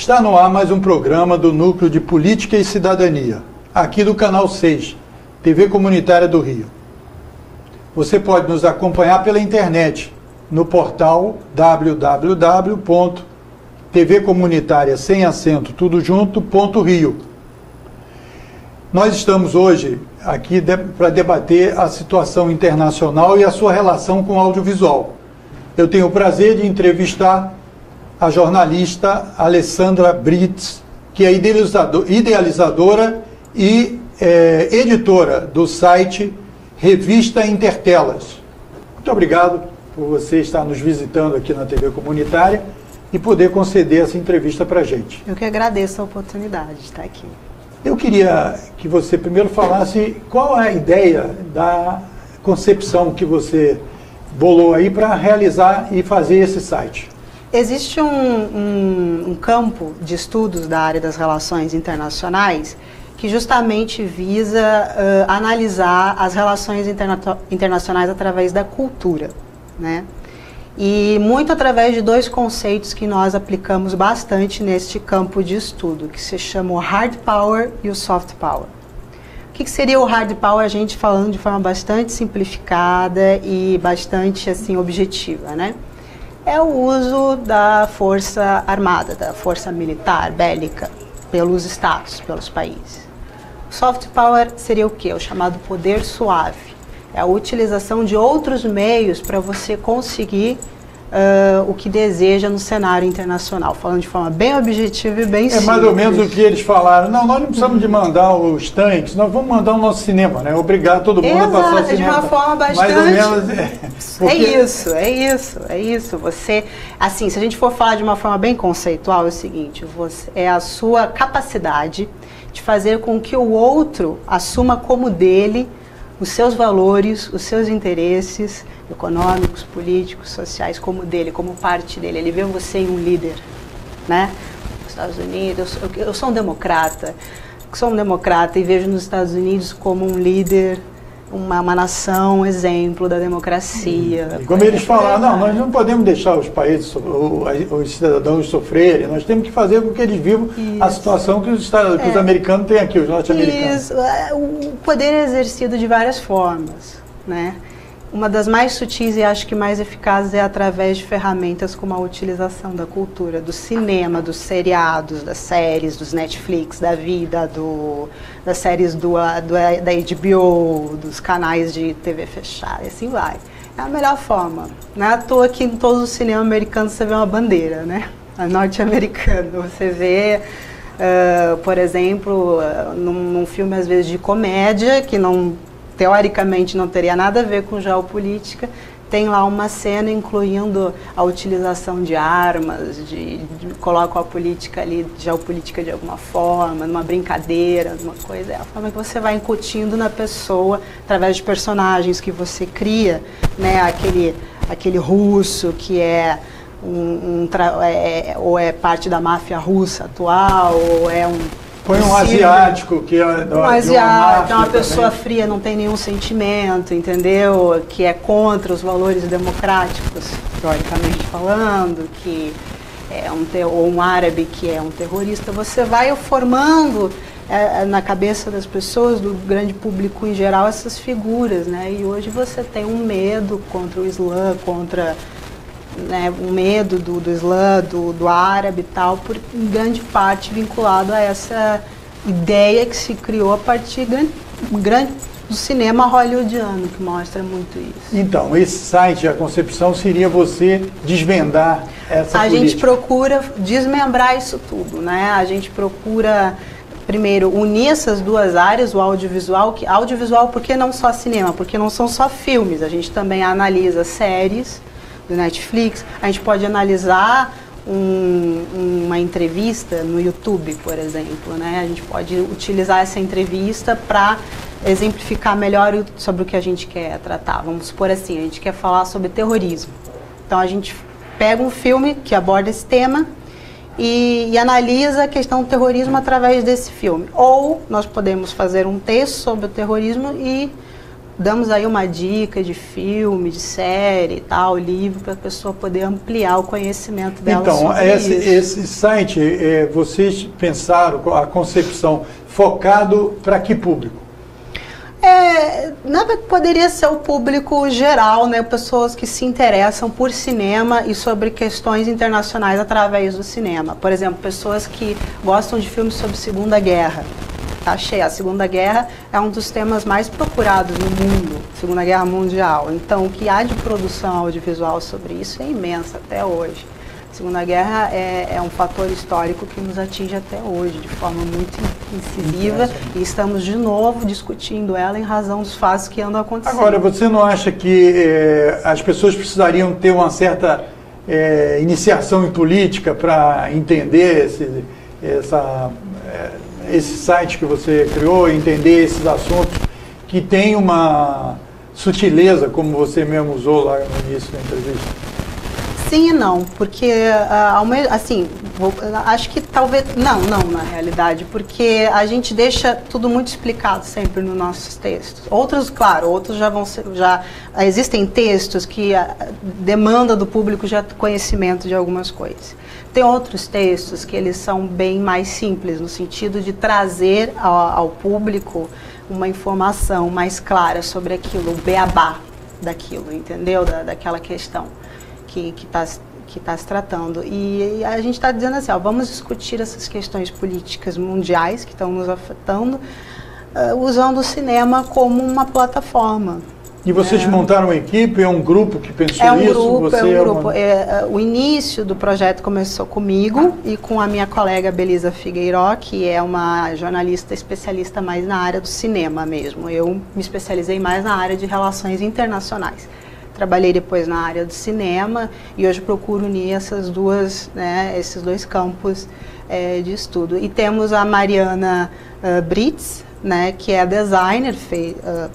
Está no ar mais um programa do Núcleo de Política e Cidadania, aqui do Canal 6, TV Comunitária do Rio. Você pode nos acompanhar pela internet, no portal www.tvcomunitaria, sem acento, tudo junto, .rio. Nós estamos hoje aqui para debater a situação internacional e a sua relação com o audiovisual. Eu tenho o prazer de entrevistar a jornalista Alessandra Brits, que é idealizadora e editora do site Revista Intertelas. Muito obrigado por você estar nos visitando aqui na TV Comunitária e poder conceder essa entrevista para a gente. Eu que agradeço a oportunidade de estar aqui. Eu queria que você primeiro falasse qual é a ideia da concepção que você bolou aí para realizar e fazer esse site. Existe um campo de estudos da área das relações internacionais que justamente visa analisar as relações internacionais através da cultura, né? E muito através de dois conceitos que nós aplicamos bastante neste campo de estudo, que se chama o hard power e o soft power. O que seria o hard power, a gente falando de forma bastante simplificada e bastante assim objetiva, né? É o uso da força armada, da força militar, bélica, pelos estados, pelos países. O soft power seria o quê? O chamado poder suave. É a utilização de outros meios para você conseguir o que deseja no cenário internacional, falando de forma bem objetiva e bem simples. É mais ou menos o que eles falaram. Não, nós não precisamos de mandar os tanques, nós vamos mandar o nosso cinema, né? Obrigar todo mundo a passar o cinema. De uma forma bastante... Mais ou menos... Porque... É isso. Você, assim, se a gente for falar de uma forma bem conceitual, é o seguinte, é a sua capacidade de fazer com que o outro assuma como dele os seus valores, os seus interesses econômicos, políticos, sociais, como dele, como parte dele. Ele vê você em um líder, né? Nos Estados Unidos, eu sou um democrata e vejo nos Estados Unidos como um líder, uma nação, um exemplo da democracia. E como eles falaram, não, nós não podemos deixar os países, os cidadãos sofrerem, nós temos que fazer com que eles vivam a situação que os americanos têm aqui, os norte-americanos. Isso, o poder é exercido de várias formas, né? Uma das mais sutis e acho que mais eficazes é através de ferramentas como a utilização da cultura, do cinema, dos seriados, das séries, dos Netflix, da vida, das séries da HBO, dos canais de TV fechada, e assim vai. É a melhor forma. Não é à toa que em todos os cinemas americanos você vê uma bandeira, né? A norte-americana. Você vê, por exemplo, num filme às vezes de comédia, que teoricamente não teria nada a ver com geopolítica, tem lá uma cena incluindo a utilização de armas, colocam a política ali, geopolítica de alguma forma, numa brincadeira, numa coisa. É a forma que você vai incutindo na pessoa, através de personagens que você cria, né? Aquele russo que é ou é parte da máfia russa atual, ou é Põe um asiático que é uma pessoa fria, não tem nenhum sentimento, entendeu? Que é contra os valores democráticos, teoricamente falando, que é ou um árabe que é um terrorista. Você vai formando na cabeça das pessoas, do grande público em geral, essas figuras, né? E hoje você tem um medo contra o Islã, né, um medo do Islã, do árabe e tal, em grande parte vinculado a essa ideia que se criou a partir do cinema hollywoodiano, que mostra muito isso. Então, esse site, a concepção seria você desvendar essa política. A gente procura desmembrar isso tudo, né? A gente procura, primeiro, unir essas duas áreas, o audiovisual, porque não só cinema, porque não são só filmes, a gente também analisa séries do Netflix, a gente pode analisar uma entrevista no YouTube, por exemplo, né? A gente pode utilizar essa entrevista para exemplificar melhor sobre o que a gente quer tratar. Vamos supor assim, a gente quer falar sobre terrorismo. Então a gente pega um filme que aborda esse tema e analisa a questão do terrorismo através desse filme. Ou nós podemos fazer um texto sobre o terrorismo e damos aí uma dica de filme, de série e tal, livro, para a pessoa poder ampliar o conhecimento dela sobre isso. Esse site, vocês pensaram a concepção focado para que público? Poderia ser o público geral, né? Pessoas que se interessam por cinema e sobre questões internacionais através do cinema. Por exemplo, pessoas que gostam de filmes sobre Segunda Guerra. Tá cheio. A Segunda Guerra é um dos temas mais procurados no mundo, Segunda Guerra Mundial. Então, o que há de produção audiovisual sobre isso é imenso até hoje. A Segunda Guerra é um fator histórico que nos atinge até hoje, de forma muito incisiva, e estamos de novo discutindo ela em razão dos fatos que andam acontecendo. Agora, você não acha que as pessoas precisariam ter uma certa iniciação em política para entender esse site que você criou, entender esses assuntos que tem uma sutileza, como você mesmo usou lá no início da entrevista? Sim e não, porque, assim, acho que talvez, não na realidade, porque a gente deixa tudo muito explicado sempre nos nossos textos. Outros, claro, já existem textos que demandam do público já conhecimento de algumas coisas. Tem outros textos que eles são bem mais simples, no sentido de trazer ao público uma informação mais clara sobre aquilo, o beabá daquilo, entendeu? Daquela questão que está se tratando. E a gente está dizendo assim, vamos discutir essas questões políticas mundiais que estão nos afetando, usando o cinema como uma plataforma. E vocês montaram uma equipe, é um grupo que pensou isso? É um grupo. O início do projeto começou comigo e com a minha colega Belisa Figueiró, que é uma jornalista especialista mais na área do cinema mesmo. Eu me especializei mais na área de relações internacionais. Trabalhei depois na área do cinema e hoje procuro unir esses dois campos de estudo. E temos a Mariana Brits, né, que é designer,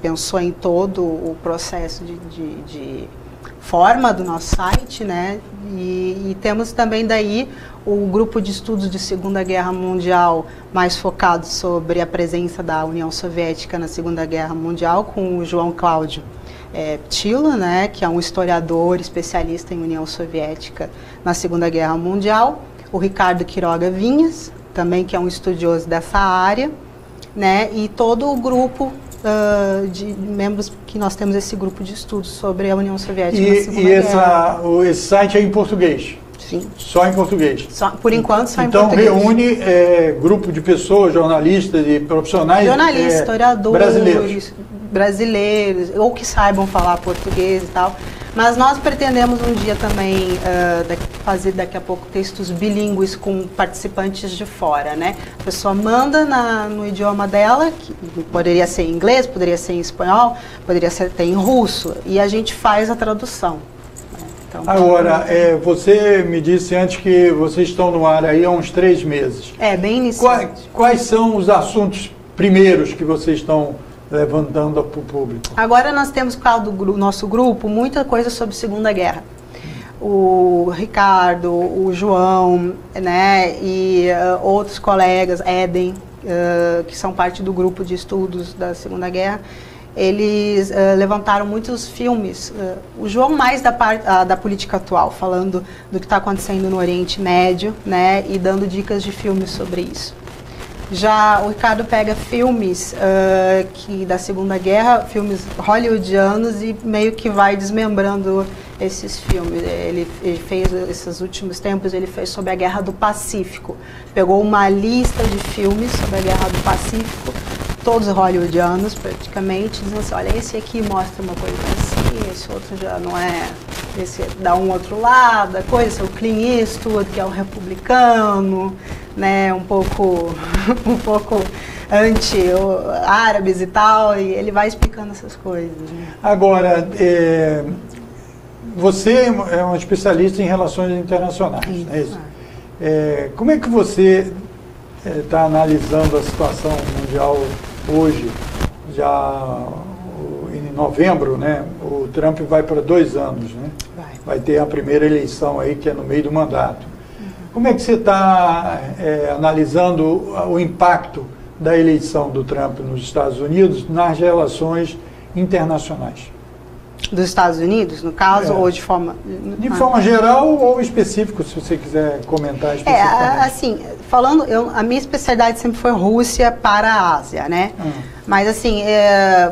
pensou em todo o processo de forma do nosso site, né, e temos também daí o grupo de estudos de Segunda Guerra Mundial, mais focado sobre a presença da União Soviética na Segunda Guerra Mundial, com o João Cláudio Ptila, né, que é um historiador especialista em União Soviética na Segunda Guerra Mundial, o Ricardo Quiroga Vinhas, também que é um estudioso dessa área, né, e todo o grupo de membros que nós temos esse grupo de estudos sobre a União Soviética na Segunda Guerra. E esse site é em português? Sim. Só em português? Por enquanto, só em português. Então, reúne grupo de pessoas, jornalistas e profissionais jornalistas, historiadores, brasileiros, ou que saibam falar português e tal. Mas nós pretendemos um dia também fazer daqui a pouco textos bilíngues com participantes de fora, né? A pessoa manda no idioma dela, que poderia ser em inglês, poderia ser em espanhol, poderia ser até em russo, e a gente faz a tradução. Então, agora, você me disse antes que vocês estão no ar aí há uns 3 meses. Bem iniciante. Quais são os assuntos primeiros que vocês estão levantando para o público? Agora nós temos, por causa do nosso grupo, muita coisa sobre Segunda Guerra. O Ricardo, o João, né, e outros colegas, Éden, que são parte do grupo de estudos da Segunda Guerra, eles levantaram muitos filmes. O João mais da política atual, falando do que está acontecendo no Oriente Médio, né, e dando dicas de filmes sobre isso. Já o Ricardo pega filmes da Segunda Guerra, filmes hollywoodianos, e meio que vai desmembrando esses filmes. Ele fez, esses últimos tempos, ele fez sobre a Guerra do Pacífico. Pegou uma lista de filmes sobre a Guerra do Pacífico, todos hollywoodianos praticamente, dizendo assim, olha, esse aqui mostra uma coisa assim, esse outro já não é, esse dá um outro lado, a coisa, esse é o Clint Eastwood, que é um republicano, né, um pouco anti-árabes e tal, e ele vai explicando essas coisas. Né? Agora, você é um especialista em relações internacionais, isso. É isso? Como é que você está analisando a situação mundial hoje? Já em novembro, né, o Trump vai para 2 anos, né? Vai ter a primeira eleição aí, que é no meio do mandato. Como é que você está analisando o impacto da eleição do Trump nos Estados Unidos nas relações internacionais? Dos Estados Unidos, no caso, ou de forma... De forma geral ou específico, se você quiser comentar especificamente. Assim, falando, a minha especialidade sempre foi Rússia para a Ásia, né? Mas, assim,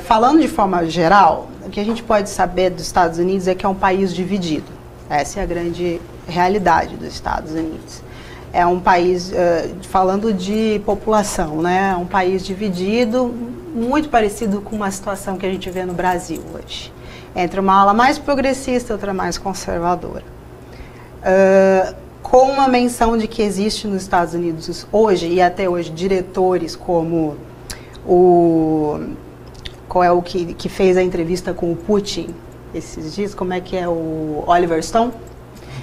falando de forma geral, o que a gente pode saber dos Estados Unidos é que é um país dividido. Essa é a grande realidade dos Estados Unidos. É um país, falando de população, né? É um país dividido, muito parecido com uma situação que a gente vê no Brasil hoje. Entre uma ala mais progressista e outra mais conservadora. Com uma menção de que existe nos Estados Unidos hoje, e até hoje, diretores como qual é o que fez a entrevista com o Putin esses dias, como é que é o Oliver Stone?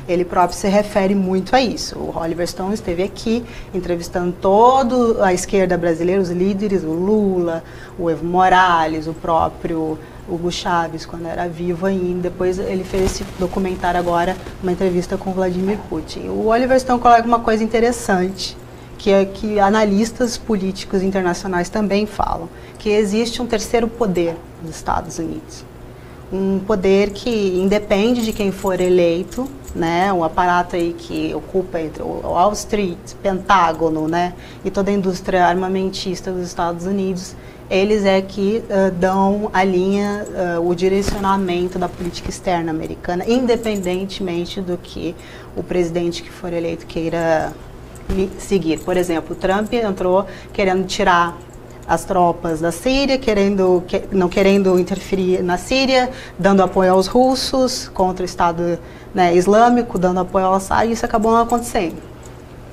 Ele próprio se refere muito a isso. O Oliver Stone esteve aqui entrevistando toda a esquerda brasileira, os líderes, o Lula, o Evo Morales, o próprio Hugo Chávez, quando era vivo ainda. Depois ele fez esse documentário agora, uma entrevista com Vladimir Putin. O Oliver Stone coloca uma coisa interessante, que é que analistas políticos internacionais também falam, que existe um terceiro poder nos Estados Unidos. Um poder que independe de quem for eleito, né, um aparato aí que ocupa entre o Wall Street, Pentágono, né, e toda a indústria armamentista dos Estados Unidos, eles é que dão a linha, o direcionamento da política externa americana, independentemente do que o presidente que for eleito queira seguir. Por exemplo, o Trump entrou querendo tirar as tropas da Síria, não querendo interferir na Síria, dando apoio aos russos contra o Estado, né, islâmico, dando apoio ao Assad, e isso acabou não acontecendo.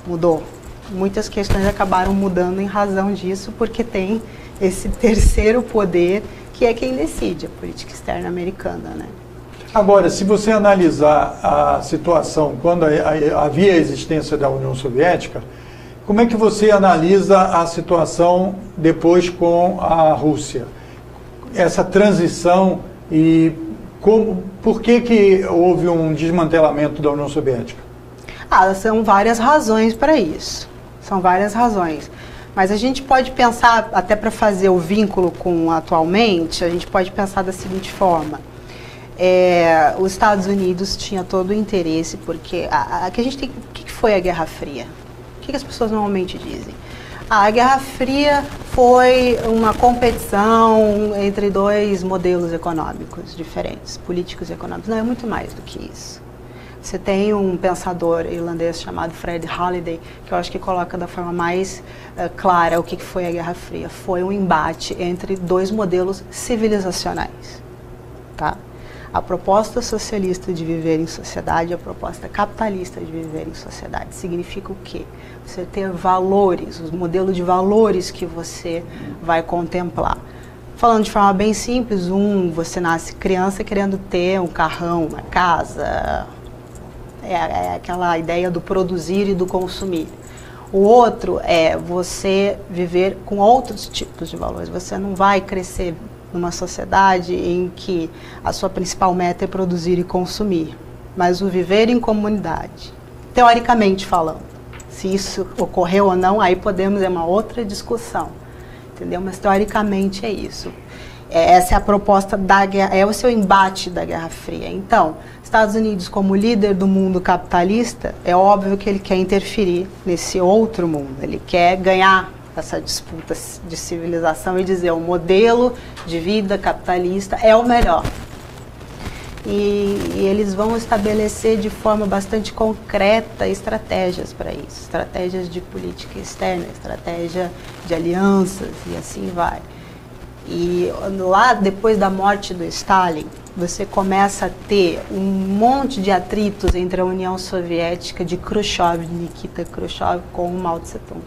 Mudou. Muitas questões acabaram mudando em razão disso, porque tem esse terceiro poder que é quem decide a política externa americana, né? Agora, se você analisar a situação quando havia a existência da União Soviética, como é que você analisa a situação depois com a Rússia? Essa transição e por que houve um desmantelamento da União Soviética? São várias razões para isso. São várias razões. Mas a gente pode pensar, até para fazer o vínculo com atualmente, a gente pode pensar da seguinte forma. Os Estados Unidos tinha todo o interesse, porque o que foi a Guerra Fria? O que as pessoas normalmente dizem? A Guerra Fria foi uma competição entre dois modelos econômicos diferentes, políticos e econômicos. Não, é muito mais do que isso. Você tem um pensador irlandês chamado Fred Halliday, que eu acho que coloca da forma mais clara o que foi a Guerra Fria. Foi um embate entre dois modelos civilizacionais, tá? A proposta socialista de viver em sociedade e a proposta capitalista de viver em sociedade. Significa o quê? Você ter valores, os modelos de valores que você vai contemplar. Falando de forma bem simples, você nasce criança querendo ter um carrão, uma casa, aquela ideia do produzir e do consumir. O outro é você viver com outros tipos de valores. Você não vai crescer numa sociedade em que a sua principal meta é produzir e consumir, mas o viver em comunidade. Teoricamente falando, se isso ocorreu ou não, aí é uma outra discussão, entendeu? Mas teoricamente é isso. Essa é a proposta da guerra, é o seu embate da Guerra Fria. Então, Estados Unidos como líder do mundo capitalista, é óbvio que ele quer interferir nesse outro mundo, ele quer ganhar essa disputa de civilização e dizer o modelo de vida capitalista é o melhor. E eles vão estabelecer de forma bastante concreta estratégias para isso, estratégias de política externa, estratégia de alianças e assim vai. E lá, depois da morte do Stalin, você começa a ter um monte de atritos entre a União Soviética de Khrushchev, de Nikita Khrushchev, com o Mao Tse-tung.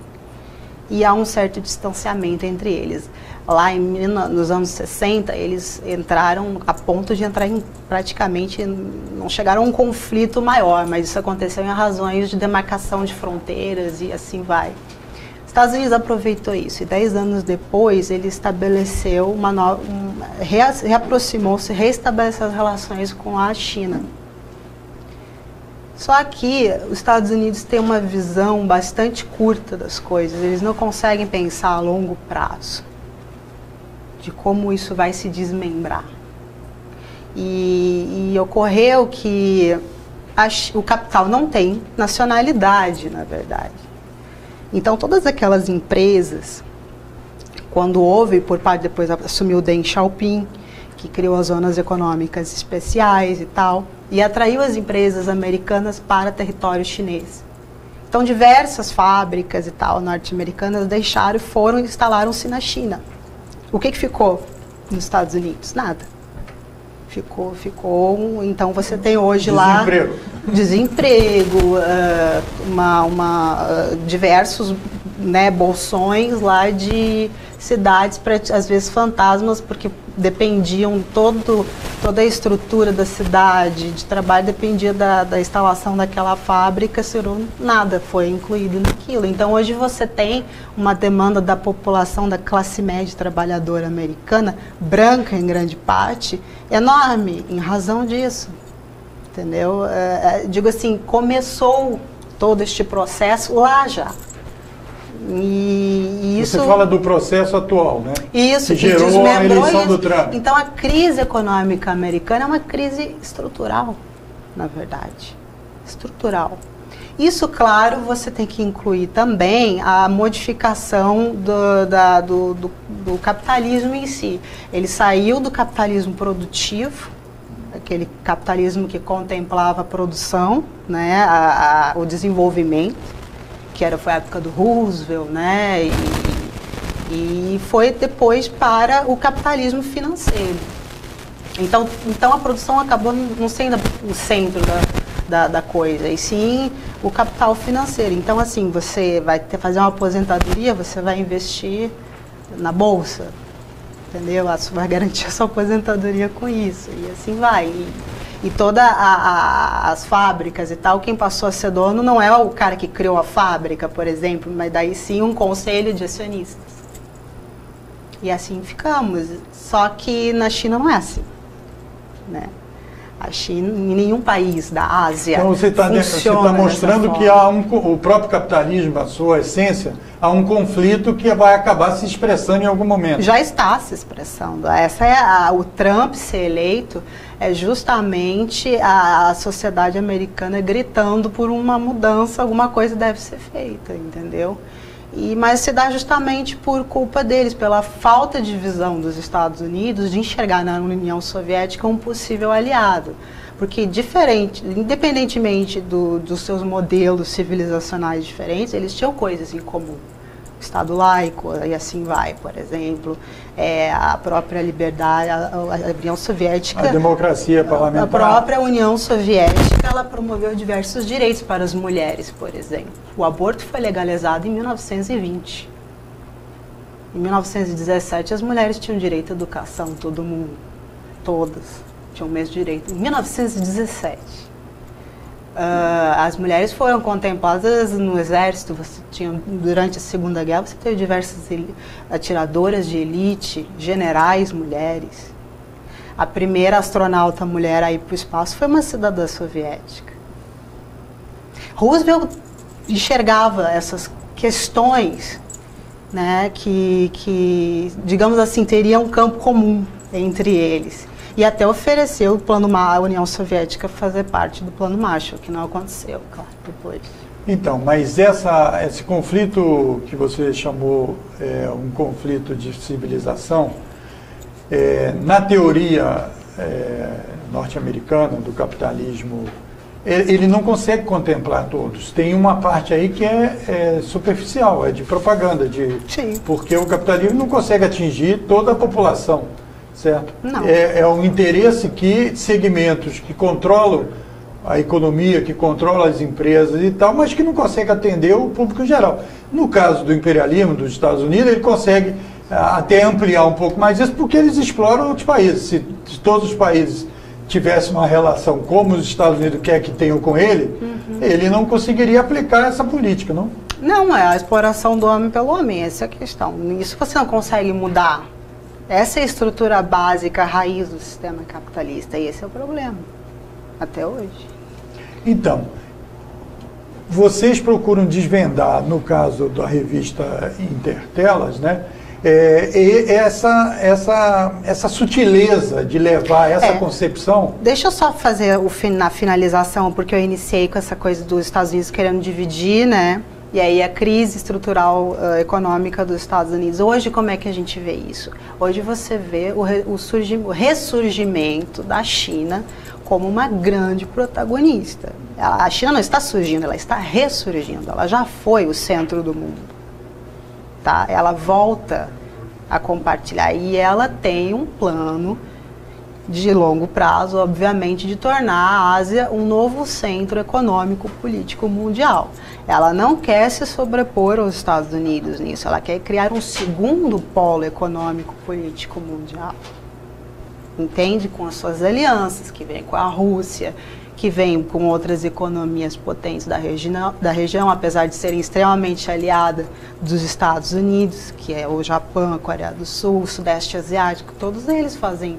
E há um certo distanciamento entre eles. Lá nos anos 60, eles entraram a ponto de entrar praticamente, não chegaram a um conflito maior, mas isso aconteceu em razões de demarcação de fronteiras e assim vai. Os Estados Unidos aproveitou isso e 10 anos depois ele estabeleceu reaproximou-se, reestabeleceu as relações com a China. Só que os Estados Unidos têm uma visão bastante curta das coisas, eles não conseguem pensar a longo prazo. de como isso vai se desmembrar. E ocorreu que o capital não tem nacionalidade, na verdade. Então, todas aquelas empresas, quando houve, depois assumiu o Deng Xiaoping, que criou as zonas econômicas especiais e tal, e atraiu as empresas americanas para território chinês. Então, diversas fábricas e tal, norte-americanas, deixaram e foram e instalaram-se na China. O que ficou nos Estados Unidos? Nada. Então você tem hoje lá desemprego, diversos, né, bolsões lá de cidades, às vezes fantasmas, porque dependiam, toda a estrutura da cidade de trabalho dependia da instalação daquela fábrica, nada foi incluído naquilo. Então hoje você tem uma demanda da população, da classe média trabalhadora americana, branca em grande parte, enorme, em razão disso, entendeu? Digo assim, começou todo este processo lá já. E isso, você fala do processo atual, né? Isso, que gerou a eleição do Trump. Então a crise econômica americana é uma crise estrutural, na verdade. Estrutural. Isso, claro, você tem que incluir também a modificação do capitalismo em si. Ele saiu do capitalismo produtivo, aquele capitalismo que contemplava a produção, né, o desenvolvimento, que foi a época do Roosevelt, né, e foi depois para o capitalismo financeiro. Então a produção acabou não sendo o centro da coisa, e sim o capital financeiro. Então, assim, você vai fazer uma aposentadoria, você vai investir na bolsa, entendeu? Você vai garantir a sua aposentadoria com isso, e assim vai. E todas as fábricas e tal, quem passou a ser dono não é o cara que criou a fábrica, por exemplo, mas daí sim um conselho de acionistas. E assim ficamos. Só que na China não é assim, né? A China, em nenhum país da Ásia, então você está mostrando que há o próprio capitalismo, a sua essência, há um conflito que vai acabar se expressando em algum momento. Já está se expressando. O Trump ser eleito é justamente a sociedade americana gritando por uma mudança, alguma coisa deve ser feita, entendeu? Mas se dá justamente por culpa deles, pela falta de visão dos Estados Unidos de enxergar na União Soviética um possível aliado. Porque independentemente dos seus modelos civilizacionais diferentes, eles tinham coisas em comum. O Estado laico, e assim vai, por exemplo, a própria liberdade, a União Soviética... A democracia parlamentar. A própria União Soviética, ela promoveu diversos direitos para as mulheres, por exemplo. O aborto foi legalizado em 1920. Em 1917, as mulheres tinham direito à educação, todo mundo, todas tinham o mesmo direito. Em 1917... as mulheres foram contempladas no exército. Durante a Segunda Guerra você teve diversas atiradoras de elite, generais mulheres. A primeira astronauta mulher a ir para o espaço foi uma cidadã soviética. Roosevelt enxergava essas questões, né, que, digamos assim, teria um campo comum entre eles. E até ofereceu o plano a União Soviética fazer parte do plano Marshall, que não aconteceu, claro, depois. Então, mas esse conflito que você chamou um conflito de civilização, na teoria norte-americana do capitalismo, ele não consegue contemplar todos. Tem uma parte aí que é superficial, é de propaganda, porque o capitalismo não consegue atingir toda a população. Certo? Não. É um interesse que segmentos que controlam a economia, que controlam as empresas e tal, mas que não consegue atender o público em geral. No caso do imperialismo dos Estados Unidos, ele consegue até ampliar um pouco mais isso, porque eles exploram outros países. Se todos os países tivessem uma relação como os Estados Unidos quer que tenham com ele, ele não conseguiria aplicar essa política, não? Não, é a exploração do homem pelo homem, essa é a questão. Isso você não consegue mudar. Essa é a estrutura básica, a raiz do sistema capitalista, e esse é o problema, até hoje. Então, vocês procuram desvendar, no caso da revista Intertelas, né, E essa sutileza de levar essa concepção... Deixa eu só fazer na finalização, porque eu iniciei com essa coisa dos Estados Unidos querendo dividir, né? E aí a crise estrutural econômica dos Estados Unidos. Hoje, como é que a gente vê isso? Hoje você vê o ressurgimento da China como uma grande protagonista. A China não está surgindo, ela está ressurgindo. Ela já foi o centro do mundo. Tá? Ela volta a compartilhar e ela tem um plano de longo prazo, obviamente, de tornar a Ásia um novo centro econômico político mundial. Ela não quer se sobrepor aos Estados Unidos nisso, ela quer criar um segundo polo econômico político mundial. Entende? Com as suas alianças, que vem com a Rússia, que vem com outras economias potentes da região, apesar de serem extremamente aliada dos Estados Unidos, que é o Japão, a Coreia do Sul, o Sudeste Asiático, todos eles fazem,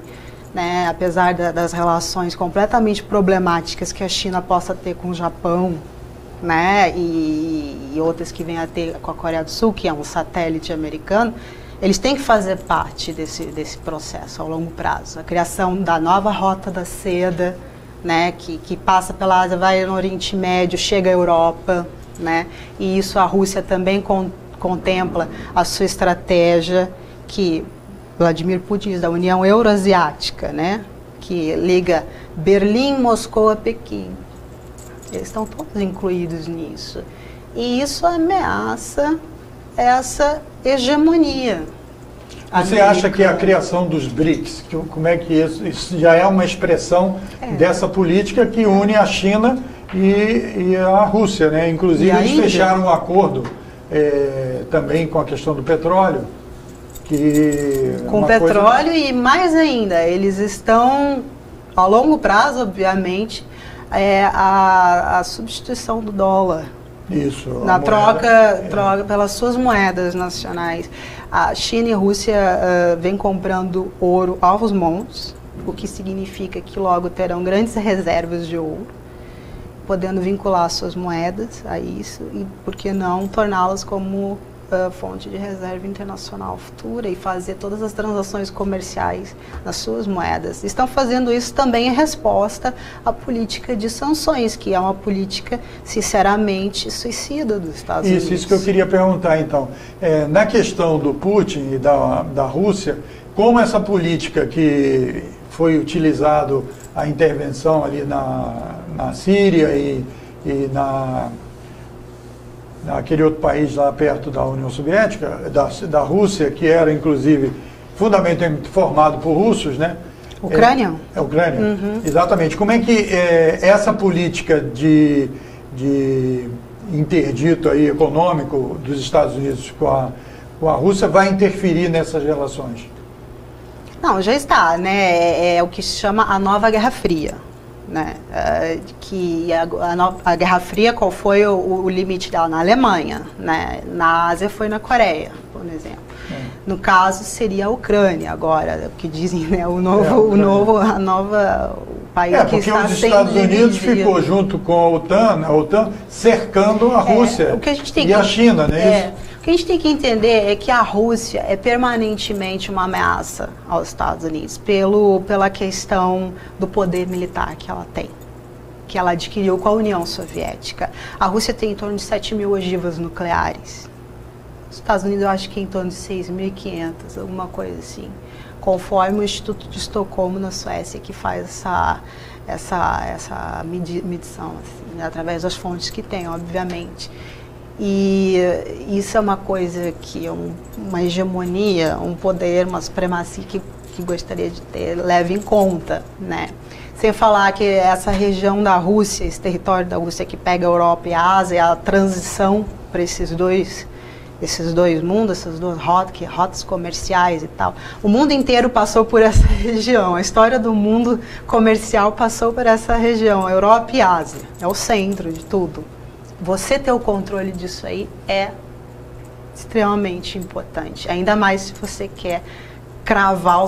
né, apesar das relações completamente problemáticas que a China possa ter com o Japão, né, e outras que vêm a ter com a Coreia do Sul, que é um satélite americano, eles têm que fazer parte desse processo ao longo prazo. A criação da nova rota da seda, né, que passa pela Ásia, vai no Oriente Médio, chega à Europa, né, e isso a Rússia também contempla a sua estratégia, que Vladimir Putin diz, da União Euroasiática, né, que liga Berlim, Moscou a Pequim. Eles estão todos incluídos nisso. E isso ameaça essa hegemonia. Você acha que a criação dos BRICS, como é que isso já é uma expressão dessa política que une a China e a Rússia, né? Inclusive eles fecharam um acordo também com a questão do petróleo. Com petróleo e mais ainda, eles estão, a longo prazo, obviamente, a substituição do dólar. Isso. Na troca pelas suas moedas nacionais. A China e a Rússia vêm comprando ouro aos montes, o que significa que logo terão grandes reservas de ouro, podendo vincular suas moedas a isso e, por que não, torná-las como fonte de reserva internacional futura e fazer todas as transações comerciais nas suas moedas. Estão fazendo isso também em resposta à política de sanções, que é uma política, sinceramente, suicida dos Estados Unidos. Isso que eu queria perguntar, então. Na questão do Putin e da Rússia, como essa política que foi utilizado a intervenção ali na Síria e naquele outro país lá perto da União Soviética, da Rússia, que era inclusive fundamentalmente formado por russos, né? Ucrânia. Ucrânia, exatamente. Como é que essa política de interdito aí econômico dos Estados Unidos com a Rússia vai interferir nessas relações? Não, já está, né? É o que se chama a nova Guerra Fria. Né, que a Guerra Fria, qual foi o limite dela? Na Alemanha, né, na Ásia foi na Coreia, por exemplo. No caso seria a Ucrânia agora, o que dizem, né, o país que está sendo dividido. Porque os Estados Unidos ficou junto com a OTAN cercando a Rússia e a China, né? Isso? O que a gente tem que entender é que a Rússia é permanentemente uma ameaça aos Estados Unidos pela questão do poder militar que ela tem, que ela adquiriu com a União Soviética. A Rússia tem em torno de 7 mil ogivas nucleares. Os Estados Unidos, eu acho que é em torno de 6.500, alguma coisa assim, conforme o Instituto de Estocolmo, na Suécia, que faz essa medição, assim, através das fontes que tem, obviamente. E isso é uma coisa que uma hegemonia, um poder, uma supremacia que gostaria de ter, leve em conta, né? Sem falar que essa região da Rússia, esse território da Rússia que pega a Europa e a Ásia, a transição para esses dois mundos, essas duas rotas comerciais e tal. O mundo inteiro passou por essa região, a história do mundo comercial passou por essa região, Europa e Ásia, é o centro de tudo. Você ter o controle disso aí é extremamente importante, ainda mais se você quer cravar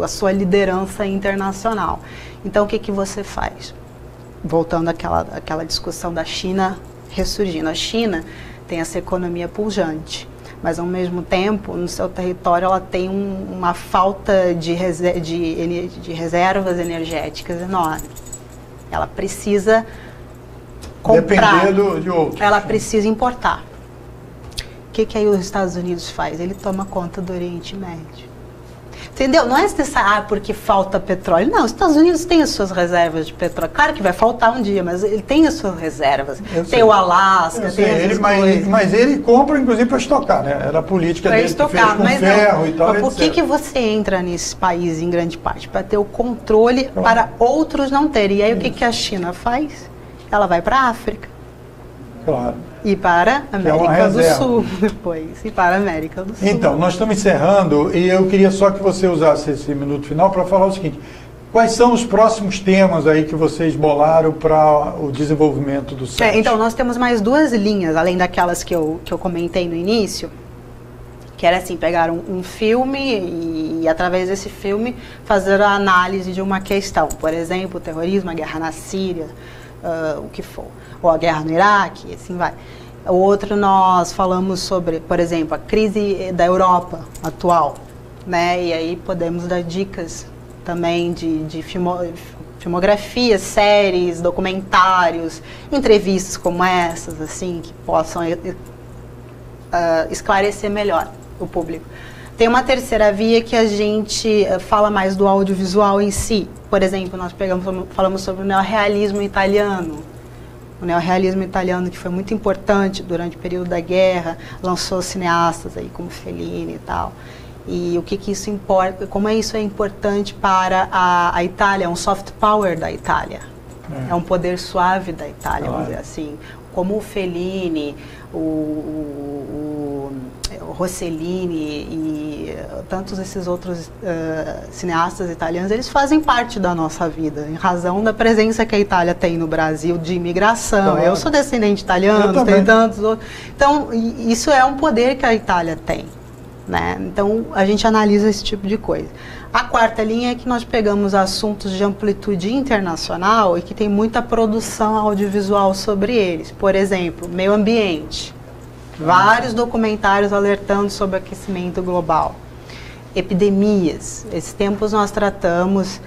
a sua liderança internacional. Então, o que você faz? Voltando àquela discussão da China ressurgindo. A China tem essa economia pujante, mas ao mesmo tempo, no seu território, ela tem uma falta de reservas energéticas enorme. Ela precisa comprar, de outros. Ela precisa importar. O que aí os Estados Unidos faz? Ele toma conta do Oriente Médio. Entendeu? Não é necessário porque falta petróleo. Não, os Estados Unidos têm as suas reservas de petróleo. Claro que vai faltar um dia, mas ele tem as suas reservas. Tem o Alasca, tem essas coisas. Mas ele compra, inclusive, para estocar, né? Era a política dele que fez com ferro e tal. Mas por que você entra nesse país, em grande parte? Para ter o controle, para outros não terem. E aí o que a China faz? Ela vai para a África. Claro. E para a América do Sul depois. E para a América do Sul. Então, nós estamos encerrando e eu queria só que você usasse esse minuto final para falar o seguinte: quais são os próximos temas aí que vocês bolaram para o desenvolvimento do site? Então, nós temos mais 2 linhas, além daquelas que eu comentei no início, que era assim, pegar um filme e através desse filme fazer a análise de uma questão. Por exemplo, o terrorismo, a guerra na Síria, o que for. Ou a guerra no Iraque, e assim vai. O outro nós falamos sobre, por exemplo, a crise da Europa atual, né? E aí podemos dar dicas também de filmografia, séries, documentários, entrevistas como essas, assim, que possam esclarecer melhor o público. Tem uma terceira via que a gente fala mais do audiovisual em si. Por exemplo, nós falamos sobre o neorrealismo italiano. O neorrealismo italiano, que foi muito importante durante o período da guerra, lançou cineastas aí como Fellini e tal. E o que isso importa, como isso é importante para a Itália, é um soft power da Itália. É um poder suave da Itália, vamos dizer assim. Como o Fellini, o Rossellini e tantos esses outros cineastas italianos, eles fazem parte da nossa vida, em razão da presença que a Itália tem no Brasil de imigração. Eu sou descendente italiano, tem tantos outros. Então, isso é um poder que a Itália tem, né? Então, a gente analisa esse tipo de coisa. A quarta linha é que nós pegamos assuntos de amplitude internacional e que tem muita produção audiovisual sobre eles. Por exemplo, meio ambiente. Vários documentários alertando sobre aquecimento global. Epidemias. Esses tempos nós tratamos,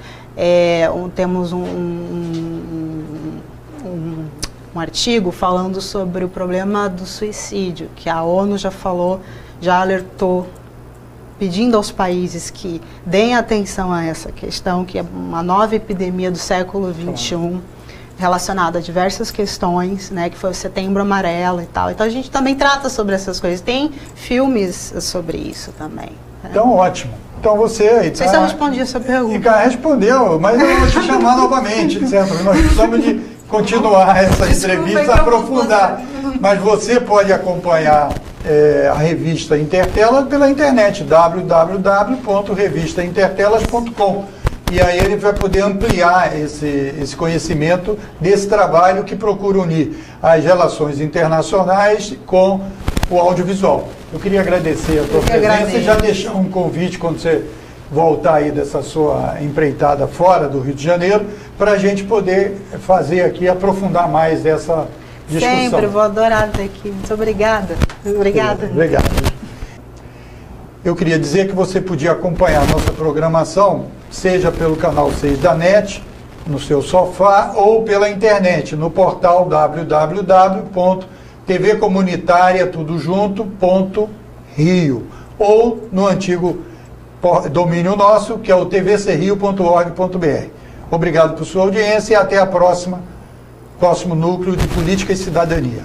temos um artigo falando sobre o problema do suicídio, que a ONU já falou, já alertou, pedindo aos países que deem atenção a essa questão, que é uma nova epidemia do século XXI, relacionada a diversas questões, né, que foi o Setembro Amarelo e tal. Então a gente também trata sobre essas coisas. Tem filmes sobre isso também. Né? Então, ótimo. Então você aí... Não sei se eu respondi a sua pergunta. Respondeu, mas eu vou te chamar novamente, certo? Nós precisamos de continuar essa entrevista, aprofundar. Mas você pode acompanhar a revista Intertela pela internet, www.revistaintertelas.com. E aí ele vai poder ampliar esse conhecimento desse trabalho que procura unir as relações internacionais com o audiovisual. Eu queria agradecer a tua presença e já deixar um convite quando você voltar aí dessa sua empreitada fora do Rio de Janeiro, para a gente poder fazer aqui, aprofundar mais essa discussão. Sempre, vou adorar estar aqui. Muito obrigada. Obrigada. Obrigado. Eu queria dizer que você podia acompanhar a nossa programação, seja pelo canal 6 da NET, no seu sofá, ou pela internet, no portal www.tvcomunitaria.rio, ou no antigo domínio nosso, que é o tvcrio.org.br. Obrigado por sua audiência e até a próximo núcleo de Política e Cidadania.